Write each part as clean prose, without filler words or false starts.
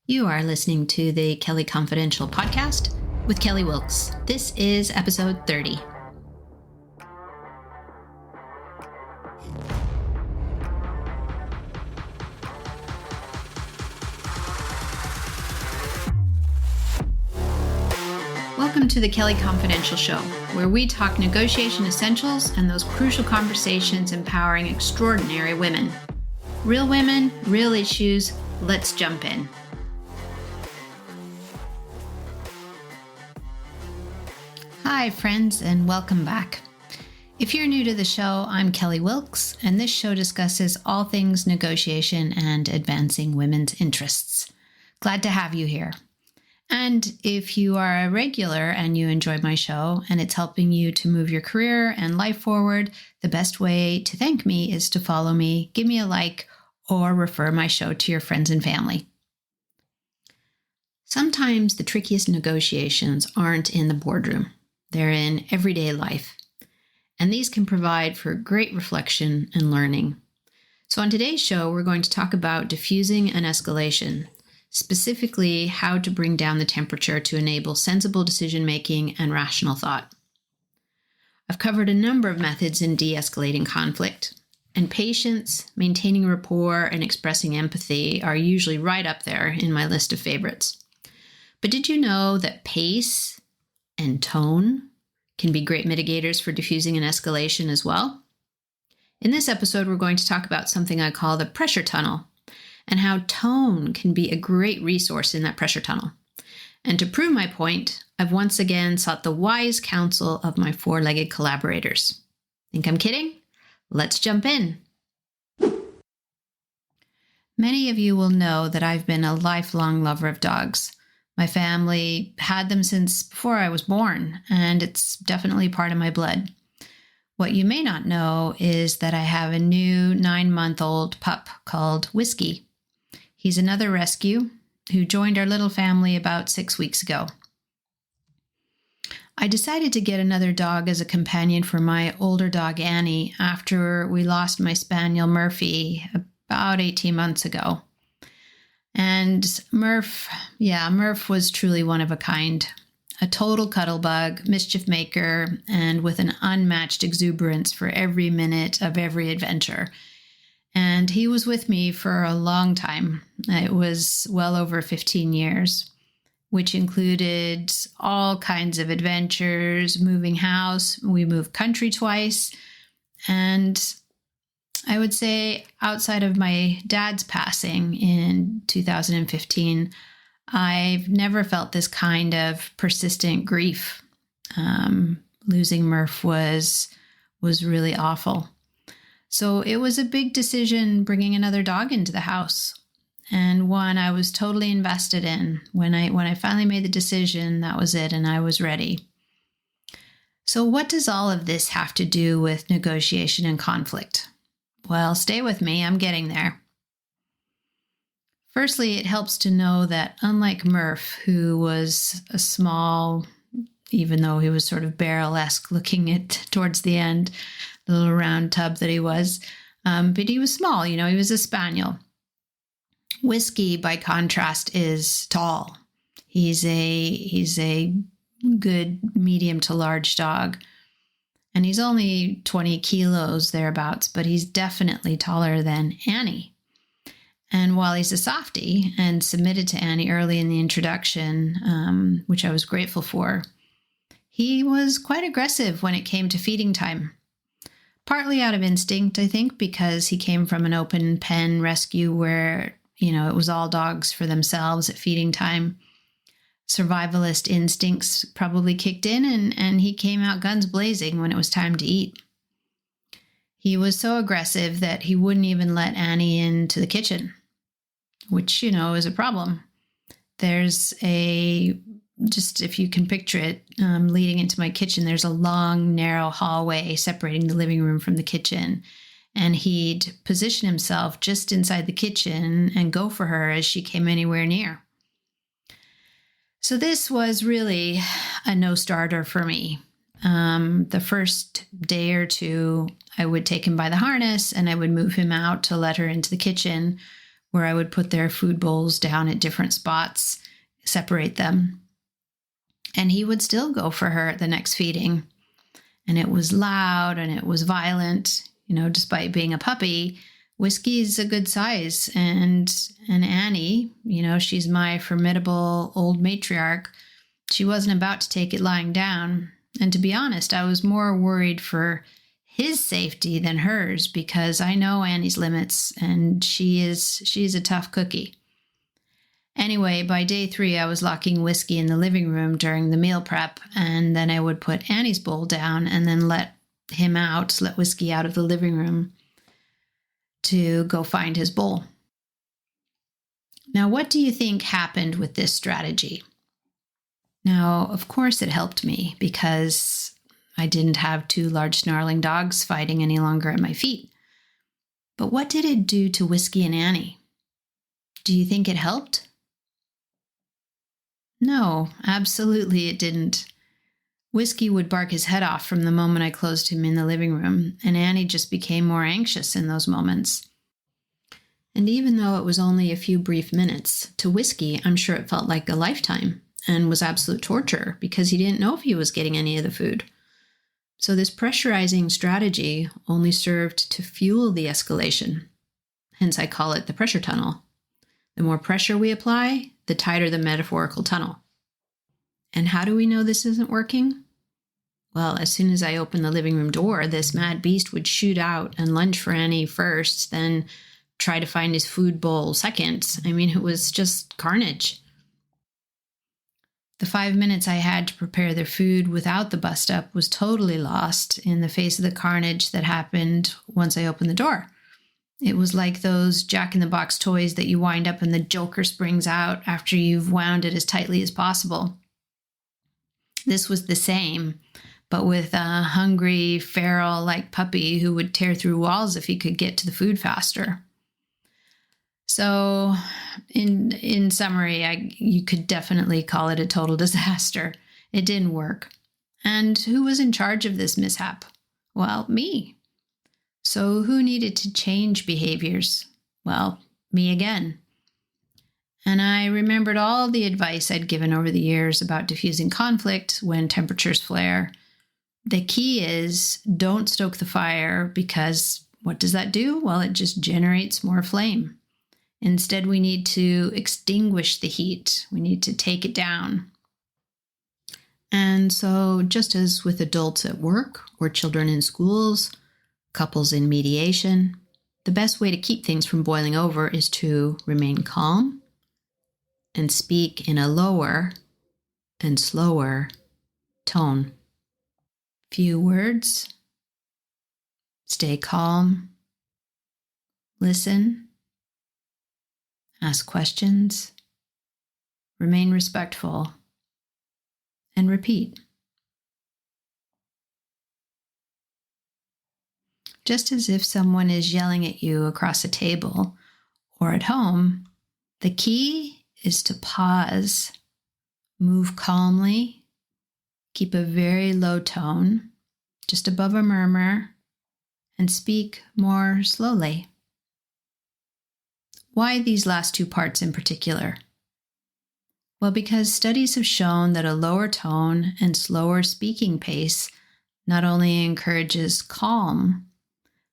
You are listening to the Kelly Confidential podcast with Kelly Wilkes. This is episode 30. Welcome to the Kelly Confidential Show, where we talk negotiation essentials and those crucial conversations empowering extraordinary women. Real women, real issues. Let's jump in. Hi, friends, and welcome back. If you're new to the show, I'm Kelly Wilkes, and this show discusses all things negotiation and advancing women's interests. Glad to have you here. And if you are a regular and you enjoy my show and it's helping you to move your career and life forward, the best way to thank me is to follow me, give me a like, or refer my show to your friends and family. Sometimes the trickiest negotiations aren't in the boardroom. They're in everyday life. And these can provide for great reflection and learning. So on today's show, we're going to talk about diffusing and escalation, specifically how to bring down the temperature to enable sensible decision-making and rational thought. I've covered a number of methods in de-escalating conflict, and patience, maintaining rapport, and expressing empathy are usually right up there in my list of favorites. But did you know that pace and tone can be great mitigators for diffusing and escalation as well? In this episode, we're going to talk about something I call the pressure tunnel and how tone can be a great resource in that pressure tunnel. And to prove my point, I've once again sought the wise counsel of my four-legged collaborators. Think I'm kidding? Let's jump in. Many of you will know that I've been a lifelong lover of dogs. My family had them since before I was born, and it's definitely part of my blood. What you may not know is that I have a new 9-month-old pup called Whiskey. He's another rescue who joined our little family about 6 weeks ago. I decided to get another dog as a companion for my older dog Annie after we lost my spaniel Murphy about 18 months ago. And Murph was truly one of a kind, a total cuddle bug, mischief maker, and with an unmatched exuberance for every minute of every adventure. And he was with me for a long time. It was well over 15 years, which included all kinds of adventures, moving house. We moved country twice. And I would say outside of my dad's passing in 2015, I've never felt this kind of persistent grief. Losing Murph was really awful. So it was a big decision bringing another dog into the house, and one I was totally invested in. When I finally made the decision, that was it, and I was ready. So what does all of this have to do with negotiation and conflict? Well, stay with me, I'm getting there. Firstly, it helps to know that unlike Murph, who was a small, even though he was sort of barrel-esque looking at towards the end, the little round tub that he was, but he was small, he was a spaniel. Whiskey, by contrast, is tall. He's a good medium to large dog. And he's only 20 kilos thereabouts, but he's definitely taller than Annie. And while he's a softie and submitted to Annie early in the introduction, which I was grateful for, he was quite aggressive when it came to feeding time. Partly out of instinct, I think, because he came from an open pen rescue where, it was all dogs for themselves at feeding time. Survivalist instincts probably kicked in, and he came out guns blazing when it was time to eat. He was so aggressive that he wouldn't even let Annie into the kitchen, which, is a problem. There's just if you can picture it, leading into my kitchen, there's a long, narrow hallway separating the living room from the kitchen. And he'd position himself just inside the kitchen and go for her as she came anywhere near. So this was really a no-starter for me. The first day or two, I would take him by the harness and I would move him out to let her into the kitchen, where I would put their food bowls down at different spots, separate them. And he would still go for her at the next feeding. And it was loud and it was violent. Despite being a puppy, Whiskey's a good size. And Annie, she's my formidable old matriarch. She wasn't about to take it lying down. And to be honest, I was more worried for his safety than hers, because I know Annie's limits and she's a tough cookie. Anyway, by day 3, I was locking Whiskey in the living room during the meal prep, and then I would put Annie's bowl down and then let Whiskey out of the living room to go find his bowl. Now, what do you think happened with this strategy? Now, of course it helped me, because I didn't have 2 large snarling dogs fighting any longer at my feet. But what did it do to Whiskey and Annie? Do you think it helped? No, absolutely it didn't. Whiskey would bark his head off from the moment I closed him in the living room, and Annie just became more anxious in those moments. And even though it was only a few brief minutes, to Whiskey, I'm sure it felt like a lifetime and was absolute torture, because he didn't know if he was getting any of the food. So this pressurizing strategy only served to fuel the escalation. Hence, I call it the pressure tunnel. The more pressure we apply, the tighter the metaphorical tunnel. And how do we know this isn't working? Well, as soon as I opened the living room door, this mad beast would shoot out and lunge for Annie first, then try to find his food bowl second. It was just carnage. The 5 minutes I had to prepare their food without the bust-up was totally lost in the face of the carnage that happened once I opened the door. It was like those jack-in-the-box toys that you wind up and the joker springs out after you've wound it as tightly as possible. This was the same, but with a hungry, feral-like puppy who would tear through walls if he could get to the food faster. So, in summary, you could definitely call it a total disaster. It didn't work. And who was in charge of this mishap? Well, me. So who needed to change behaviors? Well, me again. And I remembered all the advice I'd given over the years about diffusing conflict when temperatures flare. The key is don't stoke the fire, because what does that do? Well, it just generates more flame. Instead, we need to extinguish the heat. We need to take it down. And so, just as with adults at work or children in schools, couples in mediation, the best way to keep things from boiling over is to remain calm and speak in a lower and slower tone. Few words, stay calm, listen, ask questions, remain respectful, and repeat. Just as if someone is yelling at you across a table or at home, the key is to pause, move calmly, keep a very low tone, just above a murmur, and speak more slowly. Why these last 2 parts in particular? Well, because studies have shown that a lower tone and slower speaking pace not only encourages calm,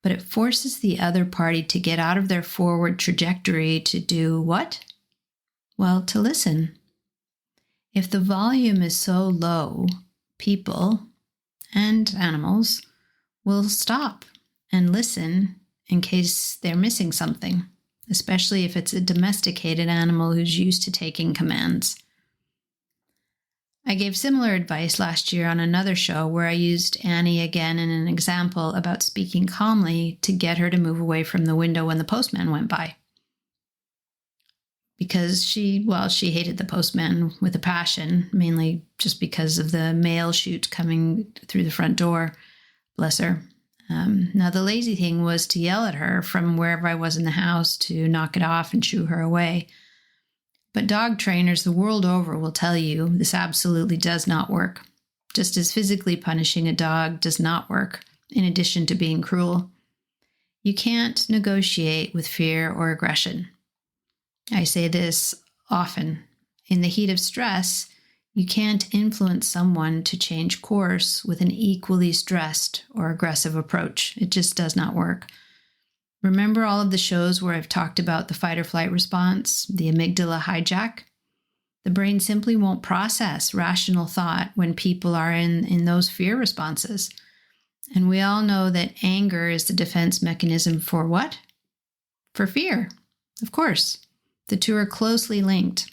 but it forces the other party to get out of their forward trajectory to do what? Well, to listen. If the volume is so low, people and animals will stop and listen in case they're missing something, especially if it's a domesticated animal who's used to taking commands. I gave similar advice last year on another show where I used Annie again in an example about speaking calmly to get her to move away from the window when the postman went by. Because she hated the postman with a passion, mainly just because of the mail chute coming through the front door. Bless her. Now, the lazy thing was to yell at her from wherever I was in the house to knock it off and shoo her away. But dog trainers the world over will tell you this absolutely does not work, just as physically punishing a dog does not work, in addition to being cruel. You can't negotiate with fear or aggression. I say this often. In the heat of stress, you can't influence someone to change course with an equally stressed or aggressive approach. It just does not work. Remember all of the shows where I've talked about the fight or flight response, the amygdala hijack? The brain simply won't process rational thought when people are in those fear responses. And we all know that anger is the defense mechanism for what? For fear, of course. The two are closely linked.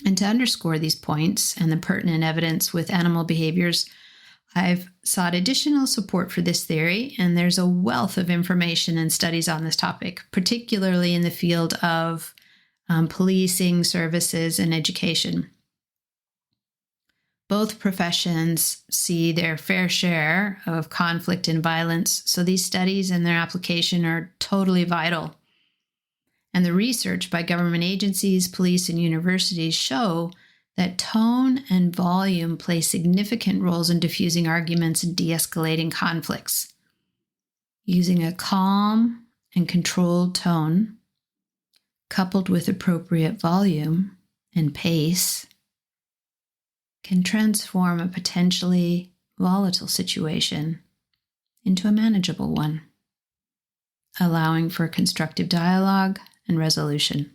And to underscore these points and the pertinent evidence with animal behaviors, I've sought additional support for this theory, and there's a wealth of information and studies on this topic, particularly in the field of policing, services, and education. Both professions see their fair share of conflict and violence, so these studies and their application are totally vital. And the research by government agencies, police, and universities show that tone and volume play significant roles in diffusing arguments and de-escalating conflicts. Using a calm and controlled tone, coupled with appropriate volume and pace, can transform a potentially volatile situation into a manageable one, allowing for constructive dialogue and resolution.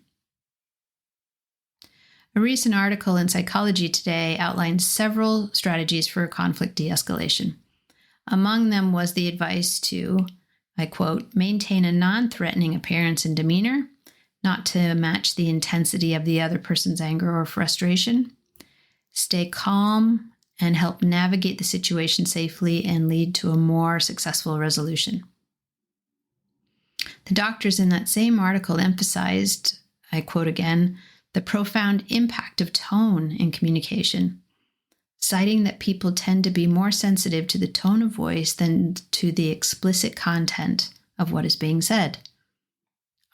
A recent article in Psychology Today outlines several strategies for conflict de-escalation. Among them was the advice to, I quote, maintain a non-threatening appearance and demeanor, not to match the intensity of the other person's anger or frustration, stay calm, and help navigate the situation safely and lead to a more successful resolution. The doctors in that same article emphasized, I quote again, the profound impact of tone in communication, citing that people tend to be more sensitive to the tone of voice than to the explicit content of what is being said.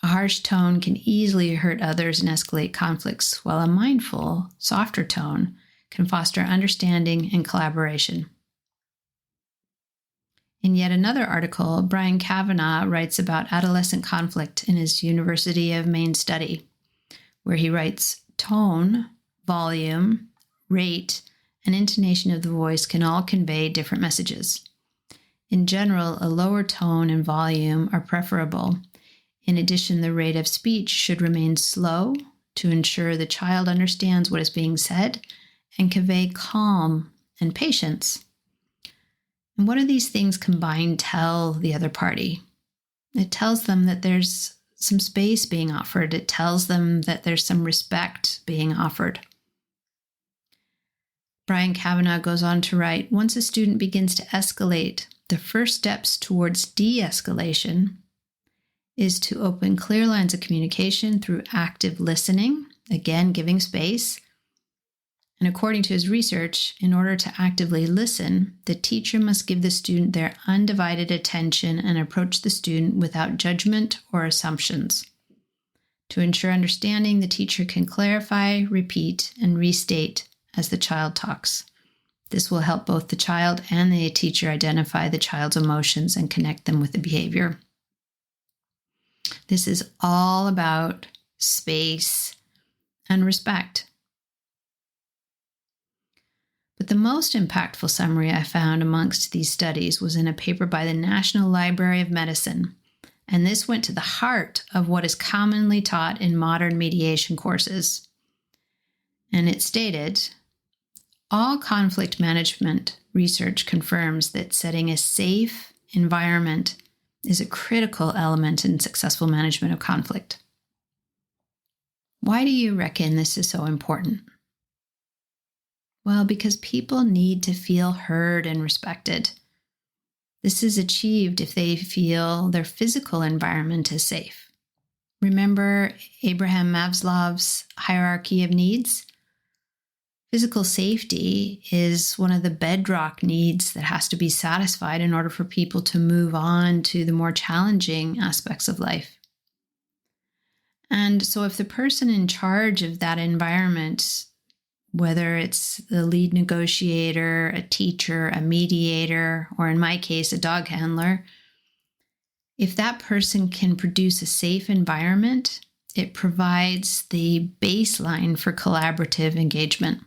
A harsh tone can easily hurt others and escalate conflicts, while a mindful, softer tone can foster understanding and collaboration. In yet another article, Brian Kavanagh writes about adolescent conflict in his University of Maine study, where he writes, tone, volume, rate, and intonation of the voice can all convey different messages. In general, a lower tone and volume are preferable. In addition, the rate of speech should remain slow to ensure the child understands what is being said and convey calm and patience. And what do these things combined tell the other party? It tells them that there's some space being offered. It tells them that there's some respect being offered. Brian Kavanagh goes on to write, once a student begins to escalate, the first steps towards de-escalation is to open clear lines of communication through active listening, again, giving space. And according to his research, in order to actively listen, the teacher must give the student their undivided attention and approach the student without judgment or assumptions. To ensure understanding, the teacher can clarify, repeat, and restate as the child talks. This will help both the child and the teacher identify the child's emotions and connect them with the behavior. This is all about space and respect. But the most impactful summary I found amongst these studies was in a paper by the National Library of Medicine, and this went to the heart of what is commonly taught in modern mediation courses. And it stated, all conflict management research confirms that setting a safe environment is a critical element in successful management of conflict. Why do you reckon this is so important? Well, because people need to feel heard and respected. This is achieved if they feel their physical environment is safe. Remember Abraham Maslow's hierarchy of needs? Physical safety is one of the bedrock needs that has to be satisfied in order for people to move on to the more challenging aspects of life. And so if the person in charge of that environment, whether it's the lead negotiator, a teacher, a mediator, or in my case, a dog handler, if that person can produce a safe environment It provides the baseline for collaborative engagement.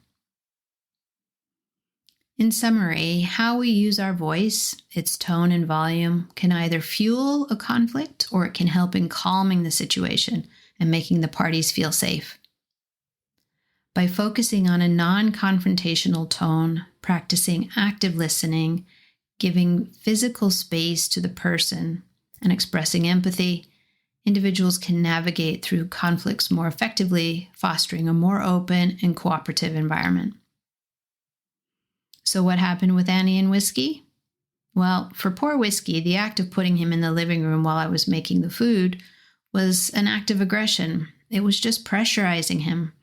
In summary, how we use our voice, its tone and volume, can either fuel a conflict or it can help in calming the situation and making the parties feel safe. By focusing on a non-confrontational tone, practicing active listening, giving physical space to the person, and expressing empathy, individuals can navigate through conflicts more effectively, fostering a more open and cooperative environment. So what happened with Annie and Whiskey? Well, for poor Whiskey, the act of putting him in the living room while I was making the food was an act of aggression. It was just pressurizing him,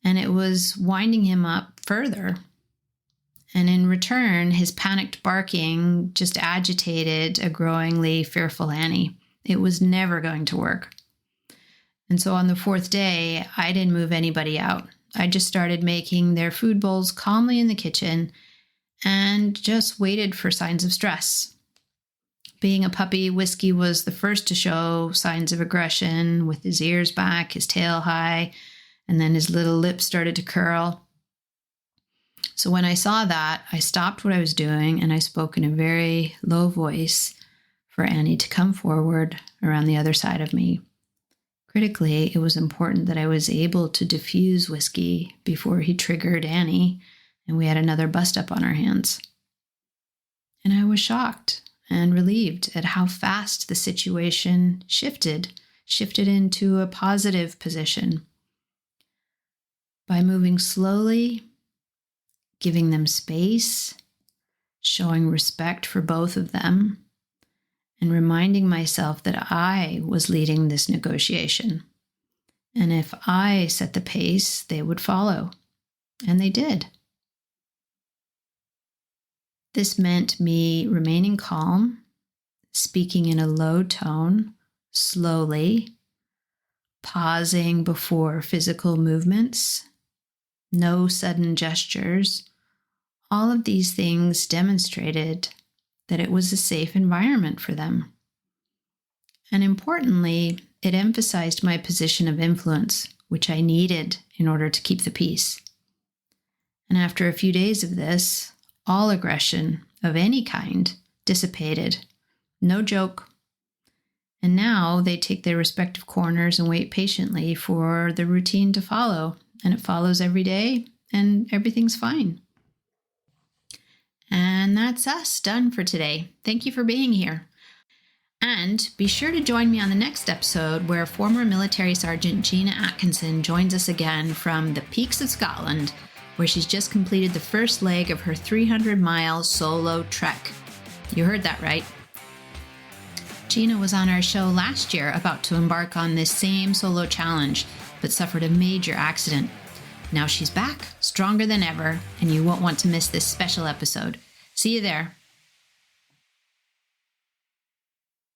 and it was winding him up further. And in return, his panicked barking just agitated a growingly fearful Annie. It was never going to work. And so on the fourth day, I didn't move anybody out. I just started making their food bowls calmly in the kitchen and just waited for signs of stress. Being a puppy, Whiskey was the first to show signs of aggression, with his ears back, his tail high, and then his little lips started to curl. So when I saw that, I stopped what I was doing and I spoke in a very low voice for Annie to come forward around the other side of me. Critically, it was important that I was able to diffuse Whiskey before he triggered Annie, and we had another bust-up on our hands. And I was shocked and relieved at how fast the situation shifted into a positive position. By moving slowly, giving them space, showing respect for both of them, and reminding myself that I was leading this negotiation. And if I set the pace, they would follow. And they did. This meant me remaining calm, speaking in a low tone, slowly, pausing before physical movements, no sudden gestures. All of these things demonstrated that it was a safe environment for them. And importantly, it emphasized my position of influence, which I needed in order to keep the peace. And after a few days of this, all aggression of any kind dissipated. No joke. And now they take their respective corners and wait patiently for the routine to follow. And it follows every day, and everything's fine. And that's us done for today. Thank you for being here. And be sure to join me on the next episode where former military sergeant Gina Atkinson joins us again from the peaks of Scotland, where she's just completed the first leg of her 300-mile solo trek. You heard that right. Gina was on our show last year about to embark on this same solo challenge, but suffered a major accident. Now she's back, stronger than ever, and you won't want to miss this special episode. See you there.